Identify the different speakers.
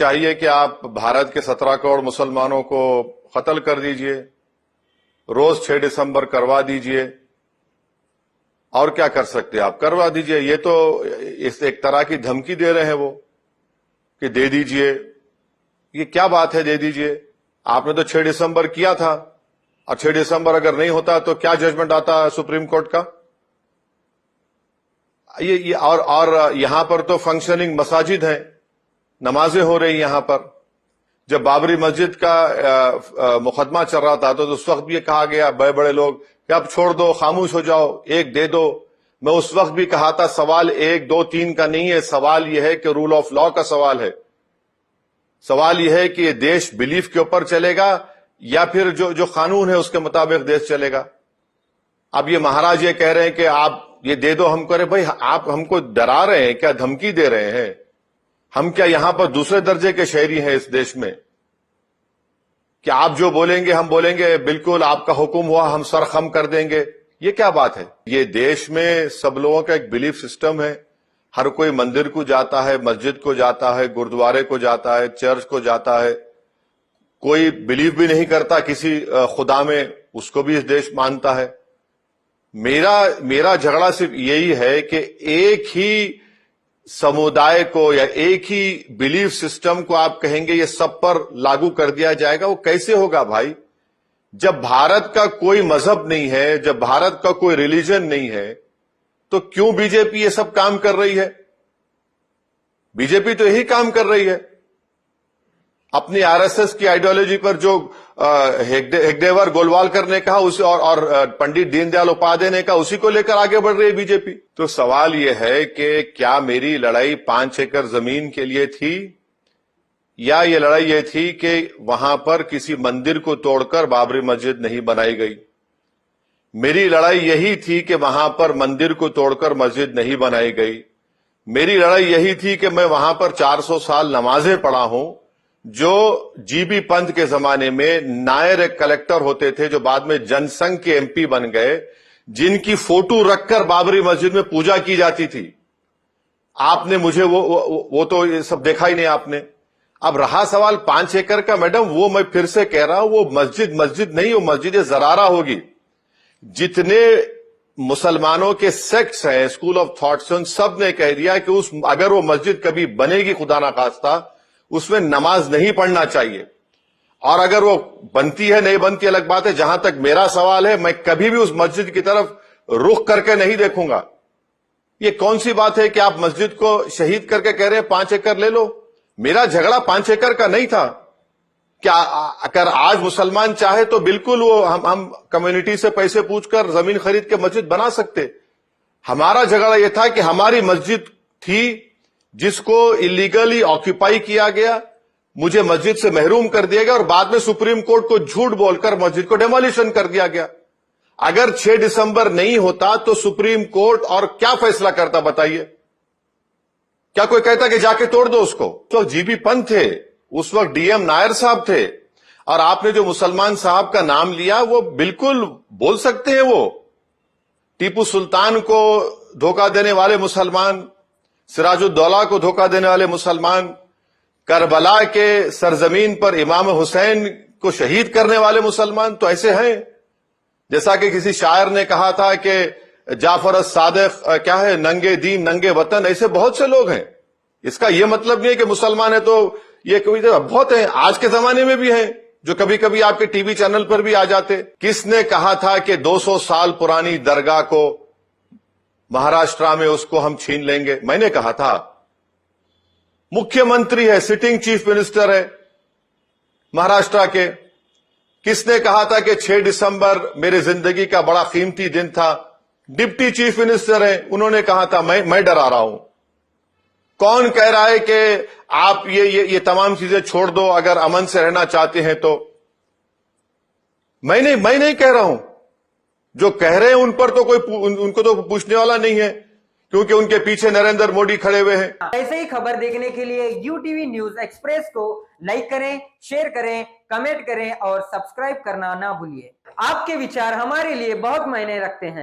Speaker 1: چاہیے کہ آپ بھارت کے 17 کروڑ مسلمانوں کو قتل کر دیجئے، روز 6 دسمبر کروا دیجئے، اور کیا کر سکتے آپ؟ کروا دیجئے. یہ تو اس ایک طرح کی دھمکی دے رہے ہیں وہ کہ دے دیجئے. یہ کیا بات ہے دے دیجئے؟ آپ نے تو 6 دسمبر کیا تھا، اور 6 دسمبر اگر نہیں ہوتا تو کیا ججمنٹ آتا ہے سپریم کورٹ کا؟ اور یہاں پر تو فنکشننگ مساجد ہیں، نمازیں ہو رہی یہاں پر. جب بابری مسجد کا مقدمہ چل رہا تھا تو اس وقت بھی یہ کہا گیا بڑے بڑے لوگ کہ اب چھوڑ دو، خاموش ہو جاؤ، ایک دے دو. میں اس وقت بھی کہا تھا سوال 1 2 3 کا نہیں ہے، سوال یہ ہے کہ رول آف لا کا سوال ہے. سوال یہ ہے کہ یہ دیش بلیف کے اوپر چلے گا یا پھر جو قانون ہے اس کے مطابق دیش چلے گا. اب یہ مہاراج یہ کہہ رہے ہیں کہ آپ یہ دے دو ہم کریں. بھائی آپ ہم کو ڈرا رہے ہیں کیا؟ دھمکی دے رہے ہیں؟ ہم کیا یہاں پر دوسرے درجے کے شہری ہیں اس دیش میں کہ آپ جو بولیں گے ہم بولیں گے بالکل آپ کا حکم ہوا ہم سر خم کر دیں گے؟ یہ کیا بات ہے؟ یہ دیش میں سب لوگوں کا ایک بلیف سسٹم ہے. ہر کوئی مندر کو جاتا ہے، مسجد کو جاتا ہے، گردوارے کو جاتا ہے، چرچ کو جاتا ہے. کوئی بلیف بھی نہیں کرتا کسی خدا میں، اس کو بھی اس دیش مانتا ہے. میرا جھگڑا صرف یہی ہے کہ ایک ہی سمودائے کو یا ایک ہی بلیف سسٹم کو آپ کہیں گے یہ سب پر لاگو کر دیا جائے گا. وہ کیسے ہوگا بھائی؟ جب بھارت کا کوئی مذہب نہیں ہے، جب بھارت کا کوئی ریلیجن نہیں ہے، تو کیوں بی جے پی یہ سب کام کر رہی ہے؟ بی جے پی تو یہی کام کر رہی ہے. اپنی آر ایس ایس کی آئیڈیالوجی پر جو ہیگڈیور گولوالکر نے کہا اسے اور پنڈت دین دیال اپادھیائے نے کہا اسی کو لے کر آگے بڑھ رہی ہے بی جے پی. تو سوال یہ ہے کہ کیا میری لڑائی 5 ایکڑ زمین کے لیے تھی، یا یہ لڑائی یہ تھی کہ وہاں پر کسی مندر کو توڑ کر بابری مسجد نہیں بنائی گئی؟ میری لڑائی یہی تھی کہ وہاں پر مندر کو توڑ کر مسجد نہیں بنائی گئی. میری لڑائی یہی تھی کہ میں وہاں پر 400 سال نمازیں پڑھا ہوں. جو جی بی پنت کے زمانے میں نائر ایک کلیکٹر ہوتے تھے جو بعد میں جن سنگھ کے ایم پی بن گئے، جن کی فوٹو رکھ کر بابری مسجد میں پوجا کی جاتی تھی. آپ نے مجھے وہ تو یہ سب دیکھا ہی نہیں آپ نے. اب رہا سوال 5 ایکڑ کا، میڈم وہ میں پھر سے کہہ رہا ہوں وہ مسجد نہیں، وہ مسجد زرارہ ہوگی. جتنے مسلمانوں کے سیکٹس ہیں، اسکول آف تھاٹس، سب نے کہہ دیا کہ اگر وہ مسجد کبھی بنے گی خدا نخواستہ اس میں نماز نہیں پڑھنا چاہیے. اور اگر وہ بنتی ہے نہیں بنتی الگ بات ہے. جہاں تک میرا سوال ہے میں کبھی بھی اس مسجد کی طرف رخ کر کے نہیں دیکھوں گا. یہ کون سی بات ہے کہ آپ مسجد کو شہید کر کے کہہ رہے ہیں 5 ایکڑ لے لو؟ میرا جھگڑا 5 ایکڑ کا نہیں تھا. کیا اگر آج مسلمان چاہے تو بالکل وہ ہم کمیونٹی سے پیسے پوچھ کر زمین خرید کے مسجد بنا سکتے. ہمارا جھگڑا یہ تھا کہ ہماری مسجد تھی جس کو اللیگلی آکوپائی کیا گیا، مجھے مسجد سے محروم کر دیا گیا، اور بعد میں سپریم کورٹ کو جھوٹ بول کر مسجد کو ڈیمولیشن کر دیا گیا. اگر 6 دسمبر نہیں ہوتا تو سپریم کورٹ اور کیا فیصلہ کرتا بتائیے؟ کیا کوئی کہتا کہ جا کے توڑ دو اس کو؟ تو جی بی پنت تھے، اس وقت ڈی ایم نائر صاحب تھے. اور آپ نے جو مسلمان صاحب کا نام لیا وہ بالکل بول سکتے ہیں، وہ ٹیپو سلطان کو دھوکہ دینے والے مسلمان، سراج الدولہ کو دھوکہ دینے والے مسلمان، کربلا کے سرزمین پر امام حسین کو شہید کرنے والے مسلمان تو ایسے ہیں. جیسا کہ کسی شاعر نے کہا تھا کہ جعفر الصادق کیا ہے، ننگے دین ننگے وطن. ایسے بہت سے لوگ ہیں. اس کا یہ مطلب نہیں ہے کہ مسلمان ہے تو یہ کوئی بہت ہیں، آج کے زمانے میں بھی ہیں جو کبھی کبھی آپ کے ٹی وی چینل پر بھی آ جاتے. کس نے کہا تھا کہ 200 سال پرانی درگاہ کو مہاراشٹرا میں اس کو ہم چھین لیں گے؟ میں نے کہا تھا. مکھیہ منتری ہے، سٹنگ چیف منسٹر ہے مہاراشٹرا کے. کس نے کہا تھا کہ 6 دسمبر میرے زندگی کا بڑا قیمتی دن تھا؟ ڈپٹی چیف منسٹر ہیں، انہوں نے کہا تھا. میں ڈرا رہا ہوں. کون کہہ رہا ہے کہ آپ یہ تمام چیزیں چھوڑ دو اگر امن سے رہنا چاہتے ہیں تو؟ میں نہیں کہہ رہا ہوں. جو کہہ رہے ہیں ان پر تو ان کو تو پوچھنے والا نہیں ہے، کیونکہ ان کے پیچھے نریندر مودی کھڑے ہوئے ہیں.
Speaker 2: ایسے ہی خبر دیکھنے کے لیے U T V news express کو لائک کریں، شیئر کریں، کمنٹ کریں اور سبسکرائب کرنا نہ بھولیے. آپ کے وچار ہمارے لیے بہت معنی رکھتے ہیں.